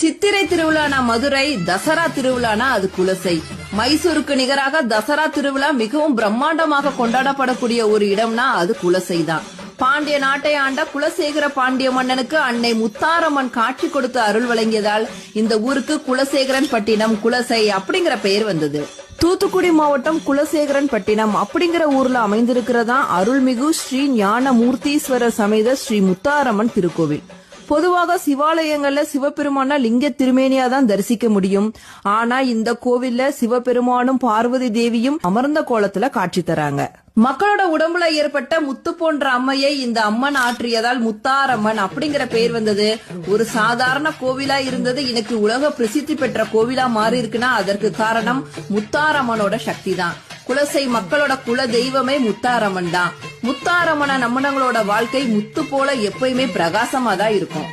சித்திரை திருவிழானா மதுரை, தசரா திருவிழானா அது குலசை. மைசூருக்கு நிகராக தசரா திருவிழா மிகவும் பிரம்மாண்டமாக கொண்டாடப்படக்கூடிய ஒரு இடம்னா அது குலசை தான். பாண்டிய நாட்டை ஆண்ட குலசேகர பாண்டிய மன்னனுக்கு அன்னை முத்தாரம்மன் காட்சி கொடுத்து அருள் வழங்கியதால் இந்த ஊருக்கு குலசேகரன் பட்டினம், குலசை அப்படிங்கிற பெயர் வந்தது. தூத்துக்குடி மாவட்டம் குலசேகரன் பட்டினம் அப்படிங்கிற ஊர்ல அமைந்திருக்கிறதா அருள்மிகு ஸ்ரீ ஞான மூர்த்தீஸ்வரர் சமேத ஸ்ரீ முத்தாரம்மன் திருக்கோவில். பொதுவாக சிவாலயங்கள்ல சிவபெருமான லிங்க திருமேனியா தான் தரிசிக்க முடியும். ஆனா இந்த கோவில்ல சிவபெருமானும் பார்வதி தேவியும் அமர்ந்த கோலத்துல காட்சி தராங்க. மக்களோட உடம்புல ஏற்பட்ட முத்து போன்ற அம்மையை இந்த அம்மன் ஆற்றியதால் முத்தாரம்மன் அப்படிங்கிற பெயர் வந்தது. ஒரு சாதாரண கோவிலா இருந்தது இன்னைக்கு உலக பிரசித்தி பெற்ற கோவிலா மாறி இருக்குன்னா அதற்கு காரணம் முத்தாரம்மனோட சக்தி தான். குலசை மக்களோட குல தெய்வமே முத்தாரம்மன் தான். முத்தாரம்மனை நம்மளோட வாழ்க்கை முத்து போல எப்பயுமே பிரகாசமா தான் இருக்கும்.